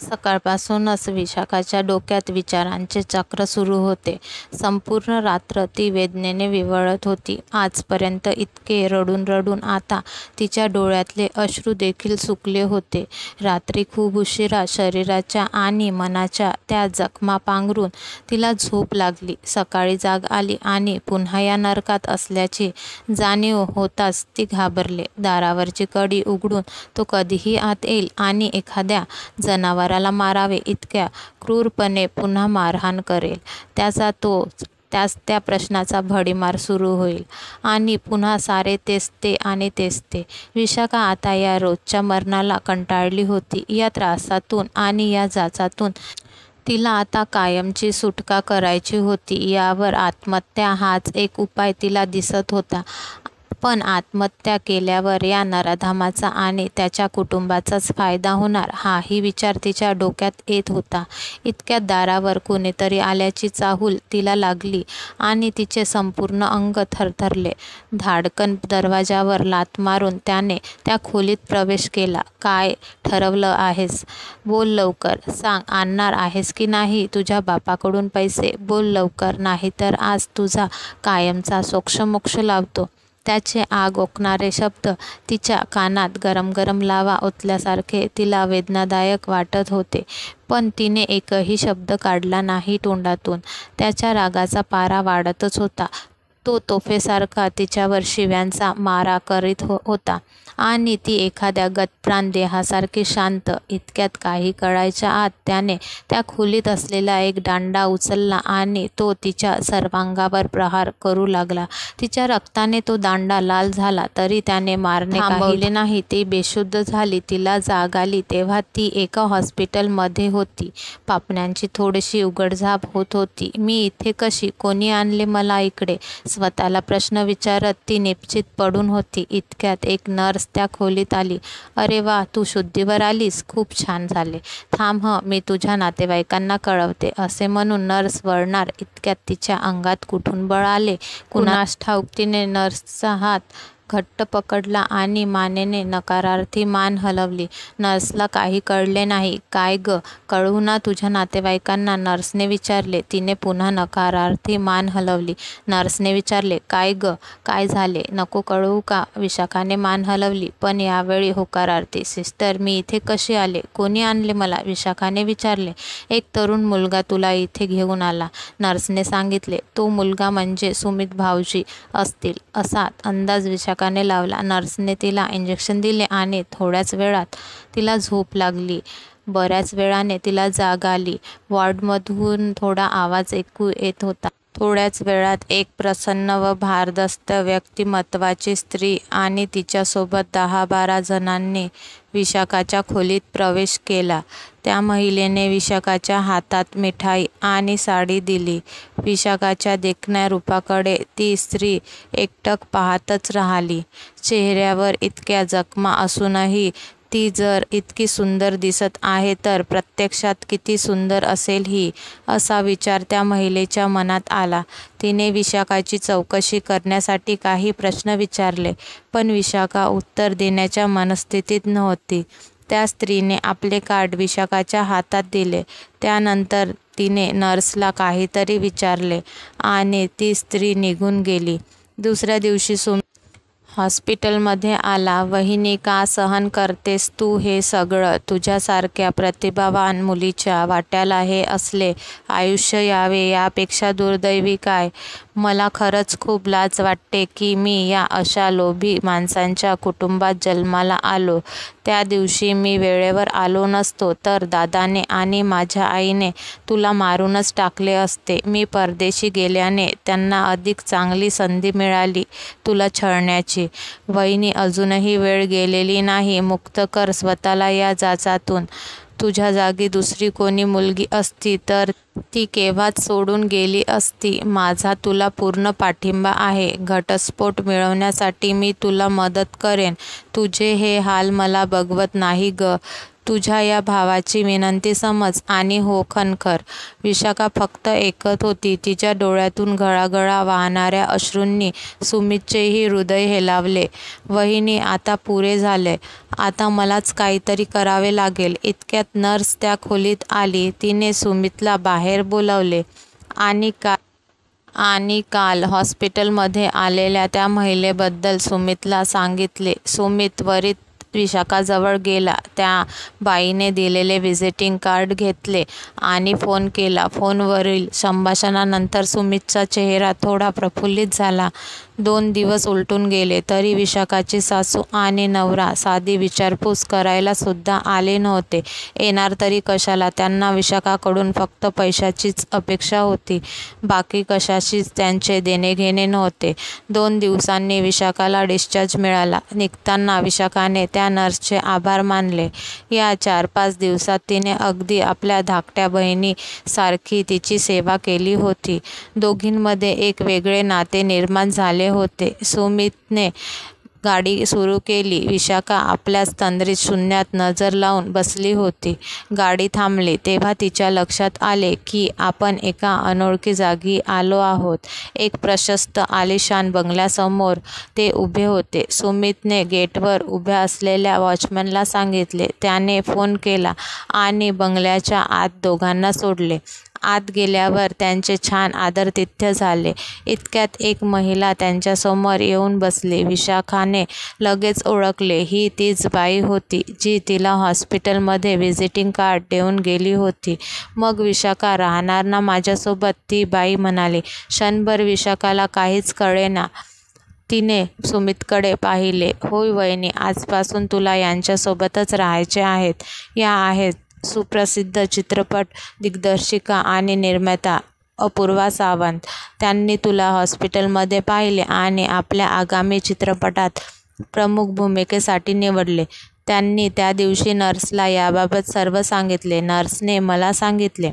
सकाळपासूनच विशाखाच्या डोक्यात विचारांचे चक्र सुरू होते. संपूर्ण रात्र ती वेदनेने विव्हळत होती. आजपर्यंत इतके रडून रडून आता तिच्या डोळ्यातले अश्रू देखील सुकले होते. रात्री खूप उशिरा शरीराच्या आणि मनाच्या त्या जखमा पांघरून तिला झोप लागली. सकाळी जाग आली आणि पुन्हा या नरकात असल्याची जाणीव होताच ती घाबरले. दारावरची कडी उघडून तो कधीही आत येईल आणि एखाद्या जनावराला मारावे इतक्या क्रूरपणे पुन्हा मारहाण करेल. त्यास त्या प्रश्नाचा भडीमार सुरू होईल आणि पुन्हा सारे तेच ते आणि तेच ते. विशाखा आता या रोजच्या मरणाला कंटाळली होती. या त्रासातून आणि या जाचातून तिला आता कायमची सुटका करायची होती. यावर आत्महत्या हाच एक उपाय तिला दिसत होता. पण आत्महत्या केल्यावर या नराधमाचा आणि त्याच्या कुटुंबाचाच फायदा होणार हाही विचार तिच्या डोक्यात येत होता. इतक्यात दारावर कुणीतरी आल्याची चाहूल तिला लागली आणि तिचे संपूर्ण अंग थरथरले. धाडकन दरवाजावर लाथ मारून त्याने त्या खोलीत प्रवेश केला. काय ठरवलं आहेस? बोल लवकर. सांग, आणणार आहेस की नाही तुझ्या बापाकडून पैसे? बोल लवकर, नाहीतर आज तुझा कायमचा सोक्षमोक्ष लावतो. त्याचे आग ओकणारे शब्द तिच्या कानात गरम गरम लावा ओतल्यासारखे तिला वेदनादायक वाटत होते. पण तिने एकही शब्द काढला नाही तोंडातून. त्याच्या रागाचा पारा वाढतच होता. तो तोफेसारखा तिच्यावर शिव्यांचा मारा करीत होता आणि ती एखाद्या गतप्राण देहासारखी शांत. इतक्यात काही कळायच्या आत त्याने त्या खोलीत असलेला एक दांडा उचलला आणि तो तिच्या सर्वांगावर प्रहार करू लागला. तिच्या रक्ताने तो दांडा लाल झाला तरी त्याने मारणे थांबवले नाही. ती बेशुद्ध झाली. तिला जाग आली तेव्हा ती एका हॉस्पिटलमध्ये होती. पापण्यांची थोडीशी उघडझाप होत होती. मी इथे कशी? कोणी आणले मला इकडे? स्वतःला प्रश्न विचारत ती निश्चित पडून होती. इतक्यात एक नर्स त्या खोलीत आली. अरे वा, तू शुद्धीवर आलीस? खूप छान झाले. थांब मी तुझ्या नातेवाईकांना कळवते. असे म्हणून नर्स वळणार इतक्यात तिच्या अंगात कुठून बळ आले कुणास ठाऊक. तिने नर्सचा हात घट्ट पकडला आणि मानेने नकारार्थी मान हलवली. नर्सला काही कळले नाही. काय ग, कळवू ना तुझ्या नातेवाईकांना? नर्सने विचारले. तिने पुन्हा नकारार्थी मान हलवली. नर्सने विचारले, काय ग, काय झाले? नको कळवू का? विशाखाने मान हलवली, पण यावेळी होकारार्थी. सिस्टर, मी इथे कशी आले? कोणी आणले मला? विशाखाने विचारले. एक तरुण मुलगा तुला इथे घेऊन आला, नर्सने सांगितले. तो मुलगा म्हणजे सुमित भाऊजी असतील असा अंदाज विशाखाने लावला. नर्सने तिला इंजेक्शन दिले आणि थोड्याच वेळात तिला झोप लागली. बऱ्याच वेळाने तिला जाग आली. वॉर्डमधून थोडा आवाज ऐकू येत होता. थोड्याच वेळात एक प्रसन्न व भारदस्त व्यक्तिमत्वाची स्त्री आणि तिच्यासोबत 10-12 जणांनी विशाखाच्या खोलीत प्रवेश केला. त्या महिलेने विशाखाच्या हातात मिठाई आणि साडी दिली. विशाखाच्या देखण्या रूपाकडे ती स्त्री एकटक पाहतच राहिली. चेहऱ्यावर इतक्या जखमा असूनही ती जर इतकी सुंदर दिसत आहे तर प्रत्यक्षात किती सुंदर असेल ही, असा विचार त्या महिलेच्या मनात आला. तिने विशाखाची चौकशी करण्यासाठी काही प्रश्न विचारले, पण विशाखा उत्तर देण्याच्या मनस्थितीत नव्हती. त्या स्त्रीने आपले कार्ड विशाखाच्या हातात दिले. त्यानंतर तिने नर्सला काहीतरी विचारले आणि ती स्त्री निघून गेली. दुसऱ्या दिवशी हॉस्पिटलमध्ये आला. वहिनी, का सहन करतेस तू हे सगळं? तुझ्यासारख्या प्रतिभावान मुलीच्या वाट्याला हे असले आयुष्य यावे यापेक्षा दुर्दैवी काय? मला खरंच खूप लाज वाटते की मी या अशा लोभी माणसांच्या कुटुंबात जन्माला आलो. त्या दिवशी मी वेळेवर आलो नसतो तर दादाने आणि माझ्या आईने तुला मारूनच टाकले असते. मी परदेशी गेल्याने त्यांना अधिक चांगली संधी मिळाली तुला छळण्याची. वहिनी, अजूनही वेळ गेलेली नाही. मुक्त कर स्वतःला या जाचातून. तुझ्या जागी दुसरी कोणी मुलगी असती तर ती केव्हाच सोडून गेली असती. माझा तुला पूर्ण पाठिंबा आहे. घटस्फोट मिळवण्यासाठी मी तुला मदत करेन. तुझे हे हाल मला बघवत नाही ग. तुझ्या या भावाची विनंती समज आणि हो खणखर. विशाखा फक्त ऐकत होती. तिच्या डोळ्यातून गळागळा वाहणाऱ्या अश्रूंनी सुमितचेही हृदय हेलावले. वहिनी, आता पुरे झालंय. आता मलाच काहीतरी करावे लागेल. इतक्यात नर्स त्या खोलीत आली. तिने सुमितला बाहेर बोलावले आणि काल हॉस्पिटलमध्ये आलेल्या त्या महिलेबद्दल सुमितला सांगितले. सुमित त्वरित विशाखाजवळ गेला. त्या बाईने दिलेले व्हिजिटिंग कार्ड घेतले आणि फोन केला. फोनवरील संभाषणानंतर सुमितचा चेहरा थोडा प्रफुल्लित झाला. 2 दिवस उलटून गेले तरी विशाखाची सासू आणि नवरा साधी विचारपूस करायला सुद्धा आले नव्हते. येणार तरी कशाला? त्यांना विशाखाकडून फक्त पैशाचीच अपेक्षा होती. बाकी कशाशीच त्यांचे देणेघेणे नव्हते. 2 दिवसांनी विशाखाला डिस्चार्ज मिळाला. निघताना विशाखाने त्या नर्सचे आभार मानले. या 4-5 दिवसात तिने अगदी आपल्या धाकट्या बहिणीसारखी तिची सेवा केली होती. दोघींमध्ये एक वेगळे नाते निर्माण झाले होते. सुमितने गाडी सुरू केली. विशाखा आपल्याच तंद्रीत शून्यात नजर लावून बसली होती. गाडी थांबली तेव्हा तिच्या लक्षात आले की आपण एका अनोळखी जागी आलो आहोत. एक प्रशस्त आलिशान बंगल्यासमोर ते उभे होते. सुमितने गेटवर उभ्या असलेल्या वॉचमनला सांगितले. त्याने फोन केला आणि बंगल्याच्या आत दोघांना सोडले. आत गेल्यावर त्यांचे छान आदरातिथ्य झाले. इतक्यात एक महिला त्यांच्यासमोर येऊन बसली. विशाखाने लगेच ओळखले. ही तीच बाई होती जी तिला हॉस्पिटलमध्ये व्हिजिटिंग कार्ड देऊन गेली होती. मग विशाखा राहणार ना माझ्यासोबत? ती बाई म्हणाली. क्षणभर विशाखाला काहीच कळेना. तिने सुमितकडे पाहिले. होय वहिनी, आजपासून तुला यांच्यासोबतच राहायचे आहेत. या आहेत सुप्रसिद्ध चित्रपट दिग्दर्शिका आणि निर्माता अपूर्वा सावंत. त्यांनी तुला हॉस्पिटलमध्ये पाहिले आणि आपल्या आगामी चित्रपटात प्रमुख भूमिकेसाठी निवडले. त्यांनी त्या दिवशी नर्सला याबाबत सर्व सांगितले. नर्सने मला सांगितले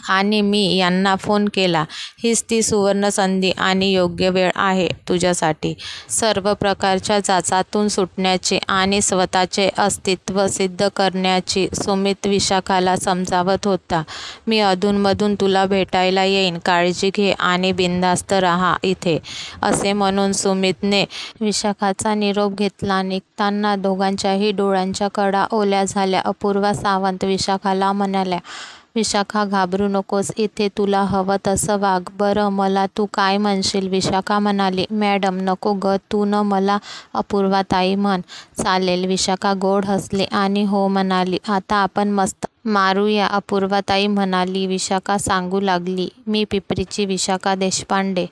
आणि मी यांना फोन केला. हीच ती सुवर्ण संधी आणि योग्य वेळ आहे तुझ्यासाठी सर्व प्रकारच्या जाचातून सुटण्याची आणि स्वतःचे अस्तित्व सिद्ध करण्याची. सुमित विशाखाला समजावत होता. मी अधूनमधून तुला भेटायला येईन. काळजी घे आणि बिनधास्त राहा इथे, असे म्हणून सुमितने विशाखाचा निरोप घेतला. निघताना दोघांच्याही डोळ्यांच्या कडा ओल्या झाल्या. अपूर्वा सावंत विशाखाला म्हणाल्या, विशाखा, घाबरू नकोस. इथे तुला हवं तसं वाग. बरं, मला तू काय म्हणशील? विशाखा म्हणाली. मॅडम नको ग, तू न मला अपूर्वाताई म्हण. चालेल. विशाखा गोड हसली आणि हो म्हणाली. आता आपण मस्त मारूया, अपूर्वाताई म्हणाली. विशाखा सांगू लागली. मी पिपरीची विशाखा देशपांडे.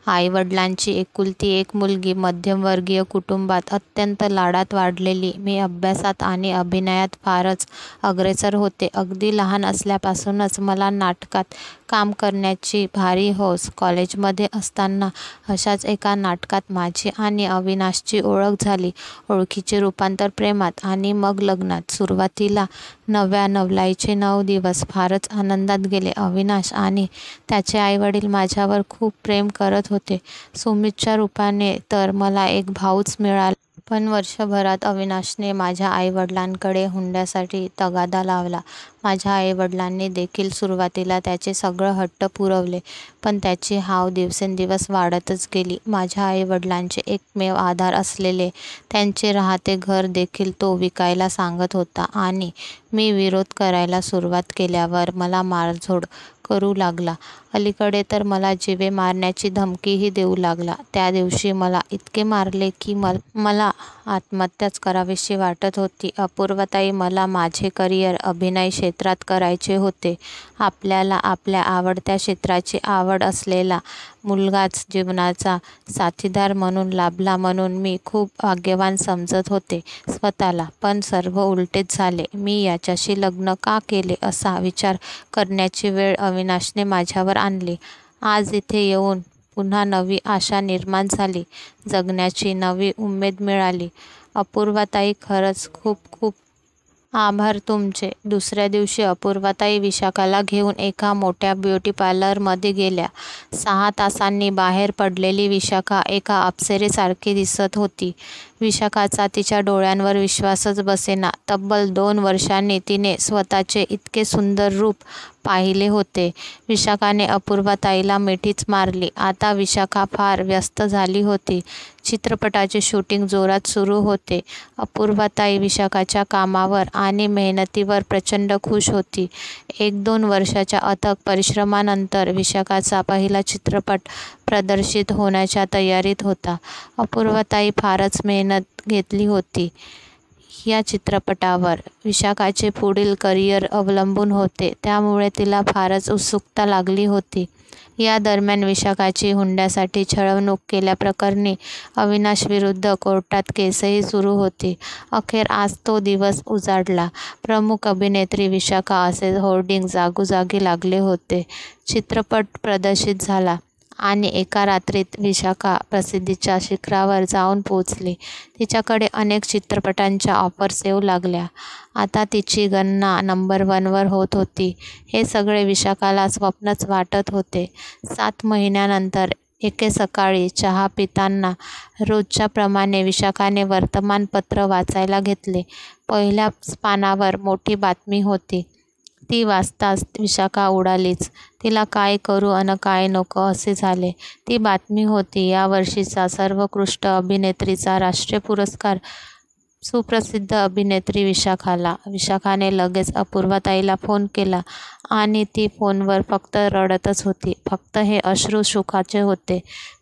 आईवडिलांची एकुलती एक मुलगी. मध्यमवर्गीय कुटुंबात अत्यंत लाडात वाढलेली. मी अभ्यासात आणि अभिनयात फारच अग्रेसर होते. अगदी लहान असल्यापासूनच मला नाटकात काम करण्याची भारी हौस. कॉलेजमध्ये असताना अशाच एका नाटकात माझी आणि अविनाशची ओळख झाली. ओळखीचे रूपांतर प्रेमात आणि मग लग्नात. सुरुवातीला नव्या नवलाईचे 9 दिवस फारच आनंदात गेले. अविनाश आणि त्याचे आईवडील माझ्यावर खूप प्रेम करत होते. सुमितच्या रूपाने तर मला एक भाऊच मिळाला. पण वर्षभरात अविनाशने माझ्या आईवडिलांकडे हुंड्यासाठी तगादा लावला. माझ्या आईवडिलांनी देखील सुरुवातीला त्याचे सगळं हट्ट पुरवले, पण त्याची हाव दिवसेंदिवस वाढतच गेली. माझ्या आईवडिलांचे एकमेव आधार असलेले त्यांचे राहते घर देखील तो विकायला सांगत होता आणि मी विरोध करायला सुरुवात केल्यावर मला मारझोड करू लागला. अलीकडे तर मला जीवे मारण्याची धमकीही देऊ लागला. त्या दिवशी मला इतके मारले की मला आत्महत्याच करावीशी वाटत होती. अपूर्वाताई, मला माझे करिअर अभिनय क्षेत्रात करायचे होते. आपल्याला आपल्या आवडत्या क्षेत्राची आवड असलेला मुलगाच जीवनाचा साथीदार म्हणून लाभला म्हणून मी खूप भाग्यवान समजत होते स्वतःला. पण सर्व उलटेच झाले. मी याच्याशी लग्न का केले असा विचार करण्याची वेळ अविनाशने माझ्यावर आणली. आज इथे येऊन पुन्हा नवी आशा निर्माण झाली. जगण्याची नवी उमेद मिळाली. अपूर्वाताई, खरंच खूप खूप आभार तुमचे. दुसऱ्या दिवशी अपूर्वाताई विशाखाला घेऊन एका मोठ्या ब्युटी पार्लरमध्ये गेल्या. 6 तासांनी बाहेर पडलेली विशाखा एका अप्सरेसारखी दिसत होती. विशाखाचा तिच्या डोळ्यांवर विश्वासच बसेना. तब्बल 2 वर्षांनी तिने स्वतःचे इतके सुंदर रूप पाहिले होते. विशाखाने अपूर्वाताईला मिठीच मारली. आता विशाखा फार व्यस्त झाली होती. चित्रपटाचे शूटिंग जोरात सुरू होते. अपूर्वाताई विशाखाच्या कामावर आणि मेहनतीवर प्रचंड खुश होती. 1-2 वर्षाच्या अथक परिश्रमानंतर विशाखाचा पहिला चित्रपट प्रदर्शित होण्याच्या तयारीत होता. अपूर्वाताई फारच मेहनत घेतली होती. या चित्रपटावर विशाखाचे पुढील करिअर अवलंबून होते, त्यामुळे तिला फारच उत्सुकता लागली होती. या दरम्यान विशाखाची हुंड्यासाठी छळवणूक केल्याप्रकरणी अविनाशविरुद्ध कोर्टात केसही सुरू होती. अखेर आज तो दिवस उजाडला. प्रमुख अभिनेत्री विशाखा असे होर्डिंग जागोजागी लागले होते. चित्रपट प्रदर्शित झाला आणि एका रात्रीत विशाखा प्रसिद्धीच्या शिखरावर जाऊन पोहोचली. तिच्याकडे अनेक चित्रपटांच्या ऑफर्स येऊ लागल्या. आता तिची गणना नंबर 1वर होत होती. हे सगळे विशाखाला स्वप्नच वाटत होते. 7 महिन्यानंतर एके सकाळी चहा पिताना रोजच्याप्रमाणे विशाखाने वर्तमानपत्र वाचायला घेतले. पहिल्याच पानावर मोठी बातमी होती. ती वाचताच विशाखा उडालीच. तिला काय करू अन काय नको असे झाले. ती बातमी होती यावर्षीचा सर्वोत्कृष्ट अभिनेत्रीचा राष्ट्रीय पुरस्कार सुप्रसिद्ध अभिनेत्री विशाखाला. विशाखाने लगेच अपूर्वाताईला फोन केला आणि ती फोनवर फक्त रडतच होती. फक्त हे अश्रू सुखाचे होते.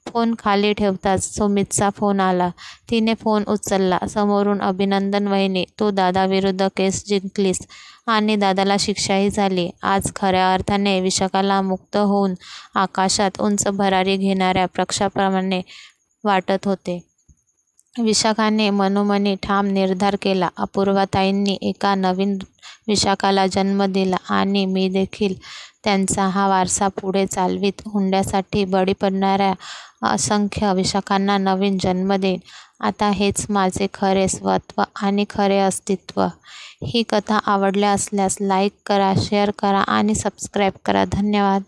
फोन खाली ठेवताच सुमितचा फोन आला. तिने फोन उचलला. समोरून अभिनंदन वहिनी, तू दादाविरुद्ध केस जिंकलीस आणि दादाला शिक्षाही झाली. आज खऱ्या अर्थाने विशाखाला मुक्त होऊन आकाशात उंच भरारी घेणाऱ्या पक्षाप्रमाणे वाटत होते. विशाखाने मनोमनी ठाम निर्धार केला. अपूर्वाताईंनी एका नवीन विशाखाला जन्म दिला आणि मी देखील त्यांचा हा वारसा पुढे चालवीत हुंड्यासाठी बळी पडणाऱ्या असंख्य विशाखांना नवीन जन्म देईन. आता हेच माझे खरे स्वत्व आणि खरे अस्तित्व. ही कथा आवडल्या असल्यास लाईक करा, शेअर करा आणि सबस्क्राईब करा. धन्यवाद.